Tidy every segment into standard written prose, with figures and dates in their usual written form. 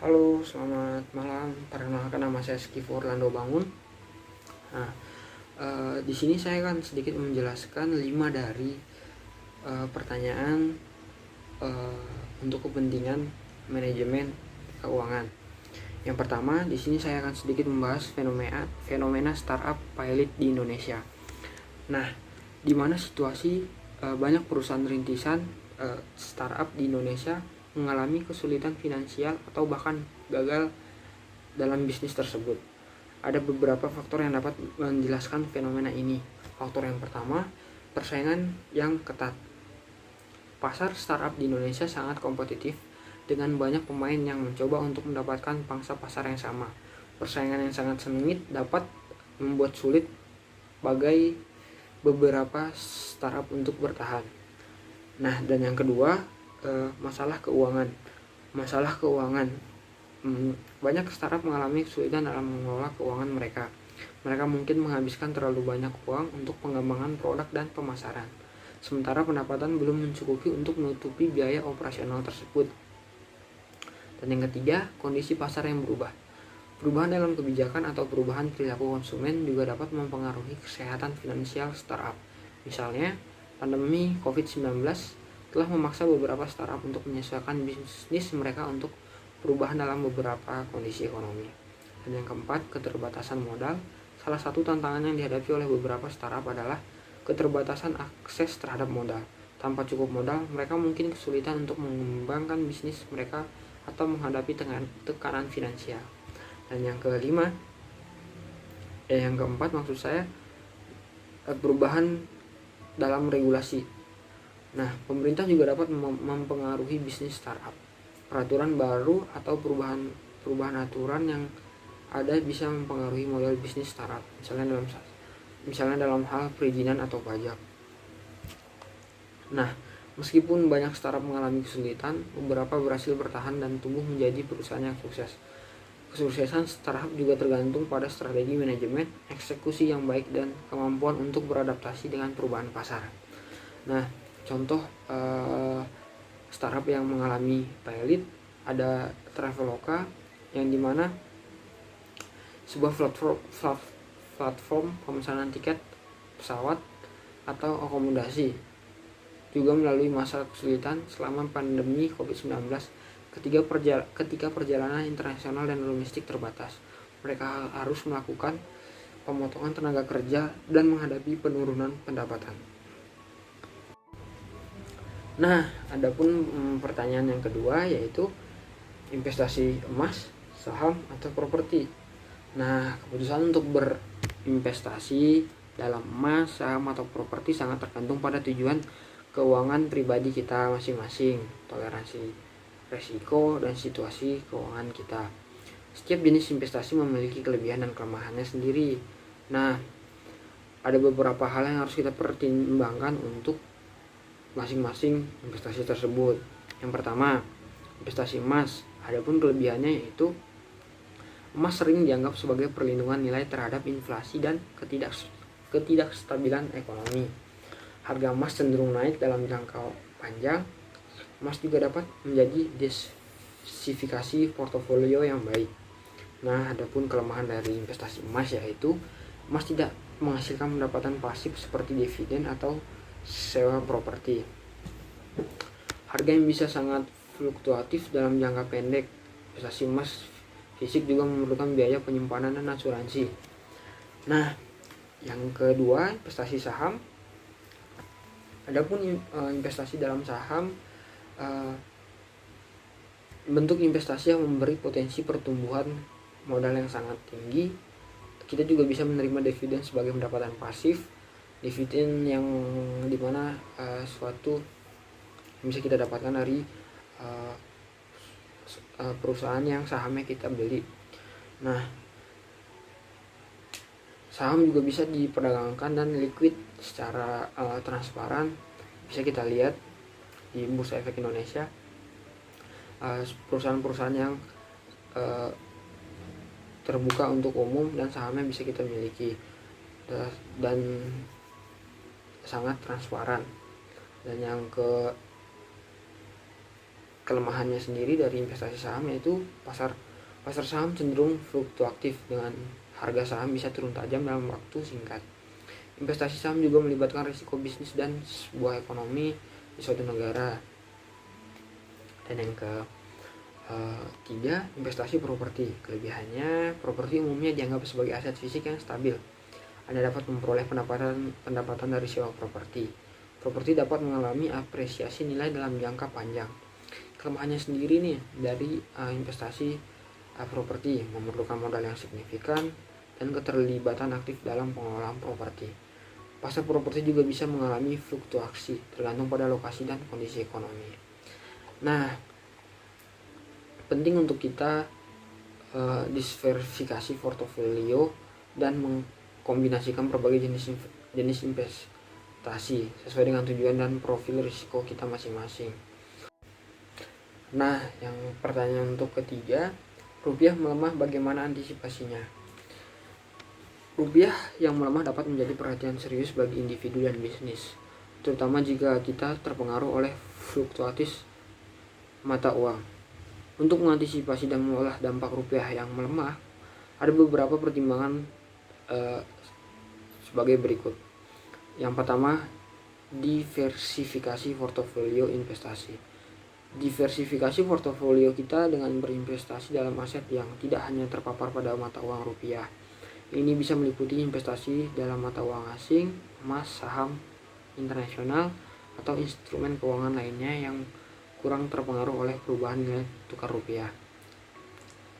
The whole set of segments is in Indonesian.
Halo, selamat malam. Perkenalkan, nama saya Skifu Orlando Bangun. Nah, di sini saya akan sedikit menjelaskan 5 dari pertanyaan untuk kepentingan manajemen keuangan. Yang pertama, di sini saya akan sedikit membahas fenomena startup pilot di Indonesia. Nah, di mana situasi banyak perusahaan rintisan startup di Indonesia mengalami kesulitan finansial atau bahkan gagal dalam bisnis tersebut. Ada beberapa faktor yang dapat menjelaskan fenomena ini. Faktor yang pertama, persaingan yang ketat. Pasar startup di Indonesia sangat kompetitif dengan banyak pemain yang mencoba untuk mendapatkan pangsa pasar yang sama. Persaingan yang sangat sengit dapat membuat sulit bagi beberapa startup untuk bertahan. Nah, dan yang kedua, masalah keuangan. Banyak startup mengalami kesulitan dalam mengelola keuangan mereka. Mereka mungkin menghabiskan terlalu banyak uang untuk pengembangan produk dan pemasaran, sementara pendapatan belum mencukupi untuk menutupi biaya operasional tersebut. Dan yang ketiga, kondisi pasar yang berubah. Perubahan dalam kebijakan atau perubahan perilaku konsumen juga dapat mempengaruhi kesehatan finansial startup. Misalnya, pandemi COVID-19 telah memaksa beberapa startup untuk menyesuaikan bisnis mereka untuk perubahan dalam beberapa kondisi ekonomi. Dan yang keempat, keterbatasan modal. Salah satu tantangan yang dihadapi oleh beberapa startup adalah keterbatasan akses terhadap modal. Tanpa cukup modal, mereka mungkin kesulitan untuk mengembangkan bisnis mereka atau menghadapi tekanan finansial. Dan yang keempat maksud saya, perubahan dalam regulasi. Nah, pemerintah juga dapat mempengaruhi bisnis startup. Peraturan baru atau perubahan aturan yang ada bisa mempengaruhi model bisnis startup, misalnya dalam hal perizinan atau pajak. Nah, meskipun banyak startup mengalami kesulitan, beberapa berhasil bertahan dan tumbuh menjadi perusahaan yang sukses. Kesuksesan startup juga tergantung pada strategi manajemen, eksekusi yang baik, dan kemampuan untuk beradaptasi dengan perubahan pasar. Nah, contoh startup yang mengalami pilot ada Traveloka, yang dimana sebuah platform pemesanan tiket pesawat atau akomodasi juga melalui masa kesulitan selama pandemi COVID-19 ketika perjalanan internasional dan logistik terbatas. Mereka harus melakukan pemotongan tenaga kerja dan menghadapi penurunan pendapatan. Nah, adapun pertanyaan yang kedua yaitu investasi emas, saham, atau properti. Nah, keputusan untuk berinvestasi dalam emas, saham, atau properti sangat tergantung pada tujuan keuangan pribadi kita masing-masing, toleransi resiko, dan situasi keuangan kita. Setiap jenis investasi memiliki kelebihan dan kelemahannya sendiri. Nah, ada beberapa hal yang harus kita pertimbangkan untuk masing-masing investasi tersebut. Yang pertama, investasi emas. Adapun kelebihannya yaitu emas sering dianggap sebagai perlindungan nilai terhadap inflasi dan ketidakstabilan ekonomi. Harga emas cenderung naik dalam jangka panjang. Emas juga dapat menjadi diversifikasi portofolio yang baik. Nah, adapun kelemahan dari investasi emas yaitu emas tidak menghasilkan pendapatan pasif seperti dividen atau sewa properti. Harga yang bisa sangat fluktuatif dalam jangka pendek. Investasi emas fisik juga memerlukan biaya penyimpanan dan asuransi. Nah, yang kedua, investasi saham. Adapun investasi dalam saham, bentuk investasi yang memberi potensi pertumbuhan modal yang sangat tinggi. Kita juga bisa menerima dividen sebagai pendapatan pasif. Dividen yang dimana suatu yang bisa kita dapatkan dari perusahaan yang sahamnya kita beli. Nah, saham juga bisa diperdagangkan dan liquid secara transparan. Bisa kita lihat di Bursa Efek Indonesia, perusahaan-perusahaan yang terbuka untuk umum dan sahamnya bisa kita miliki dan sangat transparan. Dan yang kelemahannya sendiri dari investasi saham yaitu pasar saham cenderung fluktuatif dengan harga saham bisa turun tajam dalam waktu singkat. Investasi saham juga melibatkan risiko bisnis dan sebuah ekonomi di suatu negara. Dan yang ketiga, investasi properti. Kelebihannya, properti umumnya dianggap sebagai aset fisik yang stabil. Anda dapat memperoleh pendapatan dari sewa properti. Properti dapat mengalami apresiasi nilai dalam jangka panjang. Kelemahannya sendiri nih dari investasi properti memerlukan modal yang signifikan dan keterlibatan aktif dalam pengelolaan properti. Pasar properti juga bisa mengalami fluktuasi tergantung pada lokasi dan kondisi ekonomi. Nah, penting untuk kita diversifikasi portofolio dan mengkombinasikan berbagai jenis investasi sesuai dengan tujuan dan profil risiko kita masing-masing. Nah, yang pertanyaan untuk ketiga, rupiah melemah bagaimana antisipasinya? Rupiah yang melemah dapat menjadi perhatian serius bagi individu dan bisnis, terutama jika kita terpengaruh oleh fluktuatif mata uang. Untuk mengantisipasi dan mengolah dampak rupiah yang melemah, ada beberapa pertimbangan sebagai berikut. Yang pertama, diversifikasi portofolio investasi. Diversifikasi portofolio kita dengan berinvestasi dalam aset yang tidak hanya terpapar pada mata uang rupiah. Ini bisa meliputi investasi dalam mata uang asing, emas, saham internasional, atau instrumen keuangan lainnya yang kurang terpengaruh oleh perubahan nilai tukar rupiah.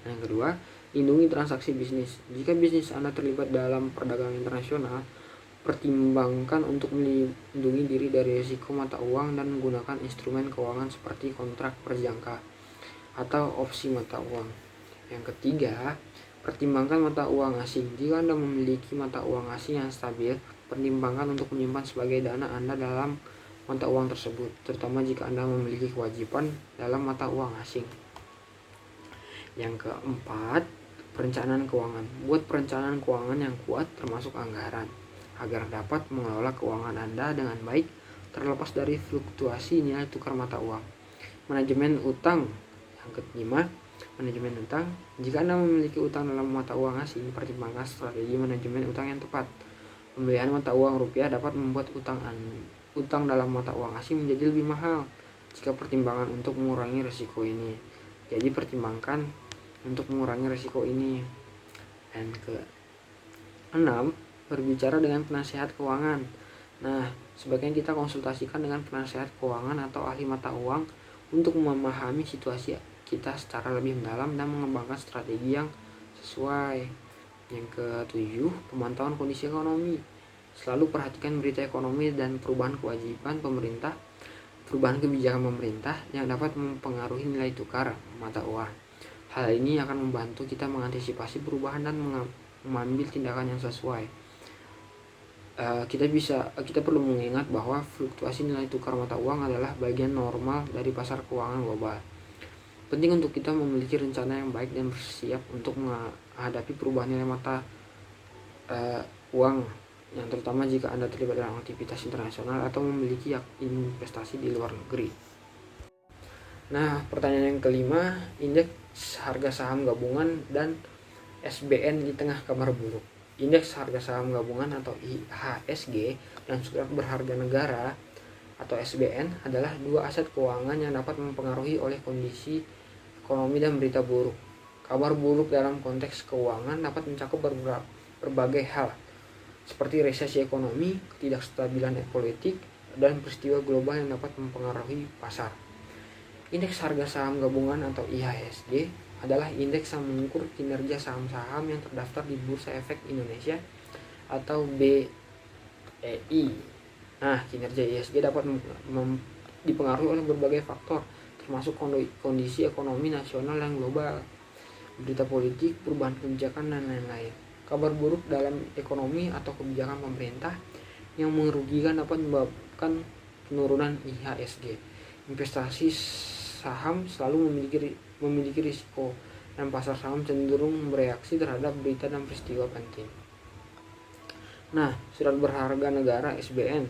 Yang kedua, lindungi transaksi bisnis. Jika bisnis Anda terlibat dalam perdagangan internasional, pertimbangkan untuk melindungi diri dari risiko mata uang dan menggunakan instrumen keuangan seperti kontrak berjangka atau opsi mata uang. Yang ketiga, pertimbangkan mata uang asing. Jika Anda memiliki mata uang asing yang stabil, pertimbangkan untuk menyimpan sebagai dana Anda dalam mata uang tersebut, terutama jika Anda memiliki kewajiban dalam mata uang asing. Yang keempat, perencanaan keuangan. Buat perencanaan keuangan yang kuat termasuk anggaran, agar dapat mengelola keuangan Anda dengan baik terlepas dari fluktuasi nilai tukar mata uang. Manajemen utang. Yang kelima, manajemen utang. Jika Anda memiliki utang dalam mata uang asing, pertimbangkan strategi manajemen utang yang tepat. Pembelian mata uang rupiah dapat membuat utang dalam mata uang asing menjadi lebih mahal jika pertimbangan untuk mengurangi risiko ini. Jadi pertimbangkan untuk mengurangi risiko ini. Dan ke-6, berbicara dengan penasehat keuangan. Nah, sebaiknya kita konsultasikan dengan penasehat keuangan atau ahli mata uang untuk memahami situasi kita secara lebih mendalam dan mengembangkan strategi yang sesuai. Yang ke-7, pemantauan kondisi ekonomi. Selalu perhatikan berita ekonomi dan perubahan kebijakan pemerintah yang dapat mempengaruhi nilai tukar mata uang. Hal ini akan membantu kita mengantisipasi perubahan dan mengambil tindakan yang sesuai. Kita perlu mengingat bahwa fluktuasi nilai tukar mata uang adalah bagian normal dari pasar keuangan global. Penting untuk kita memiliki rencana yang baik dan bersiap untuk menghadapi perubahan nilai mata uang, yang terutama jika Anda terlibat dalam aktivitas internasional atau memiliki investasi di luar negeri. Nah, pertanyaan yang kelima, indeks harga saham gabungan dan SBN di tengah kabar buruk. Indeks harga saham gabungan atau IHSG dan surat berharga negara atau SBN adalah dua aset keuangan yang dapat mempengaruhi oleh kondisi ekonomi dan berita buruk. Kabar buruk dalam konteks keuangan dapat mencakup berbagai hal, seperti resesi ekonomi, ketidakstabilan politik, dan peristiwa global yang dapat mempengaruhi pasar. Indeks harga saham gabungan atau IHSG adalah indeks yang mengukur kinerja saham-saham yang terdaftar di Bursa Efek Indonesia atau BEI. Nah, kinerja IHSG dapat dipengaruhi oleh berbagai faktor, termasuk kondisi ekonomi nasional dan global, berita politik, perubahan kebijakan, dan lain-lain. Kabar buruk dalam ekonomi atau kebijakan pemerintah yang merugikan dapat menyebabkan penurunan IHSG. Investasi saham selalu memiliki risiko, dan pasar saham cenderung bereaksi terhadap berita dan peristiwa penting. Nah, surat berharga negara SBN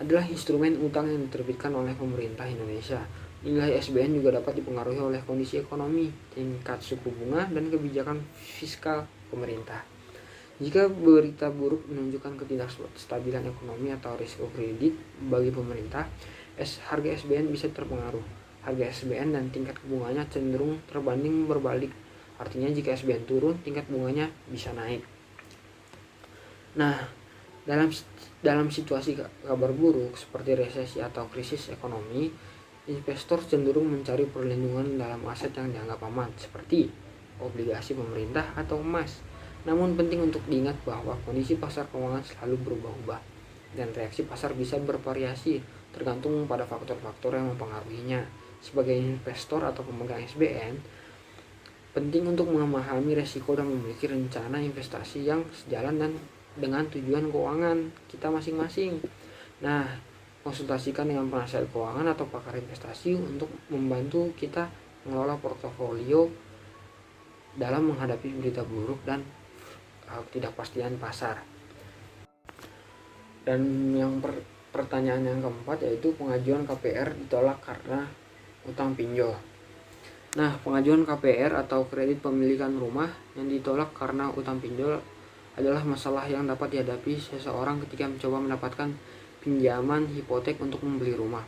adalah instrumen utang yang diterbitkan oleh pemerintah Indonesia Nilai SBN juga dapat dipengaruhi oleh kondisi ekonomi, tingkat suku bunga, dan kebijakan fiskal pemerintah. Jika berita buruk menunjukkan ketidakstabilan ekonomi atau risiko kredit bagi pemerintah, harga SBN bisa terpengaruh. Harga SBN dan tingkat bunganya cenderung terbanding berbalik. Artinya jika SBN turun, tingkat bunganya bisa naik. Nah, dalam situasi kabar buruk seperti resesi atau krisis ekonomi, investor cenderung mencari perlindungan dalam aset yang dianggap aman seperti obligasi pemerintah atau emas. Namun penting untuk diingat bahwa kondisi pasar keuangan selalu berubah-ubah dan reaksi pasar bisa bervariasi tergantung pada faktor-faktor yang mempengaruhinya. Sebagai investor atau pemegang SBN, penting untuk memahami resiko dan memiliki rencana investasi yang sejalan dengan tujuan keuangan kita masing-masing. Nah, konsultasikan dengan penasihat keuangan atau pakar investasi untuk membantu kita mengelola portofolio dalam menghadapi berita buruk dan ketidakpastian pasar. Dan yang pertanyaan yang keempat yaitu pengajuan KPR ditolak karena utang pinjol. Nah, pengajuan KPR atau kredit pemilikan rumah yang ditolak karena utang pinjol adalah masalah yang dapat dihadapi seseorang ketika mencoba mendapatkan pinjaman hipotek untuk membeli rumah,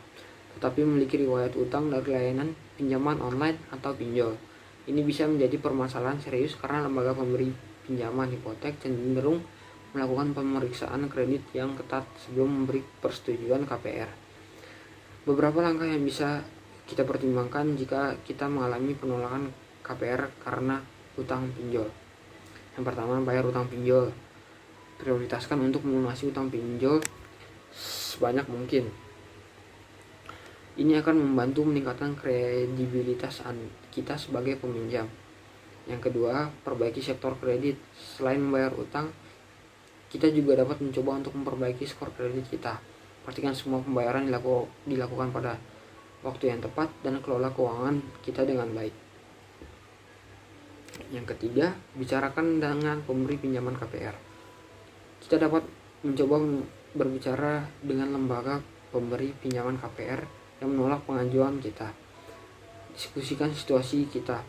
tetapi memiliki riwayat utang dari layanan pinjaman online atau pinjol. Ini bisa menjadi permasalahan serius karena lembaga pemberi pinjaman hipotek cenderung melakukan pemeriksaan kredit yang ketat sebelum memberi persetujuan KPR. Beberapa langkah yang bisa kita pertimbangkan jika kita mengalami penolakan KPR karena utang pinjol. Yang pertama, bayar utang pinjol. Prioritaskan untuk melunasi utang pinjol sebanyak mungkin. Ini akan membantu meningkatkan kredibilitas kita sebagai peminjam. Yang kedua, perbaiki sektor kredit. Selain membayar utang, kita juga dapat mencoba untuk memperbaiki skor kredit kita. Pastikan semua pembayaran dilakukan pada waktu yang tepat dan kelola keuangan kita dengan baik. Yang ketiga, bicarakan dengan pemberi pinjaman KPR. Kita dapat mencoba berbicara dengan lembaga pemberi pinjaman KPR yang menolak pengajuan kita. Diskusikan situasi kita.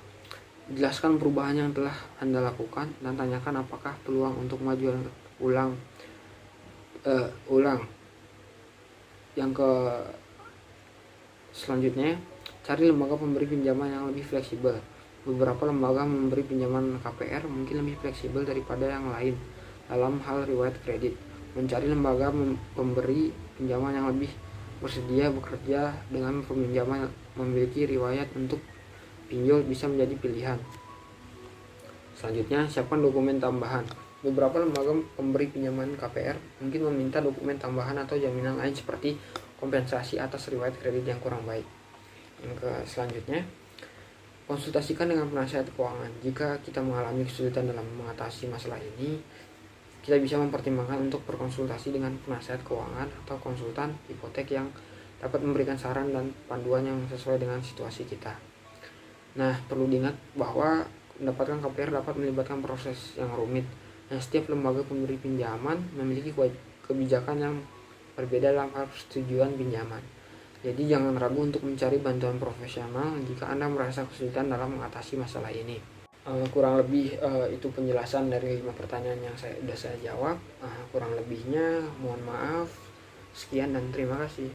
Jelaskan perubahan yang telah Anda lakukan dan tanyakan apakah peluang untuk mengajukan ulang. Yang selanjutnya, cari lembaga pemberi pinjaman yang lebih fleksibel. Beberapa lembaga memberi pinjaman KPR mungkin lebih fleksibel daripada yang lain dalam hal riwayat kredit. Mencari lembaga pemberi pinjaman yang lebih bersedia bekerja dengan peminjaman memiliki riwayat untuk pinjol bisa menjadi pilihan. Selanjutnya, siapkan dokumen tambahan. Beberapa lembaga pemberi pinjaman KPR mungkin meminta dokumen tambahan atau jaminan lain seperti kompensasi atas riwayat kredit yang kurang baik. Yang selanjutnya, konsultasikan dengan penasihat keuangan. Jika kita mengalami kesulitan dalam mengatasi masalah ini, kita bisa mempertimbangkan untuk berkonsultasi dengan penasihat keuangan atau konsultan hipotek yang dapat memberikan saran dan panduan yang sesuai dengan situasi kita. Nah, perlu diingat bahwa mendapatkan KPR dapat melibatkan proses yang rumit. Nah, setiap lembaga pemberi pinjaman memiliki kebijakan yang berbeda dalam hal persetujuan pinjaman. Jadi jangan ragu untuk mencari bantuan profesional jika Anda merasa kesulitan dalam mengatasi masalah ini. Kurang lebih itu penjelasan dari 5 pertanyaan yang sudah saya jawab. Kurang lebihnya mohon maaf. Sekian dan terima kasih.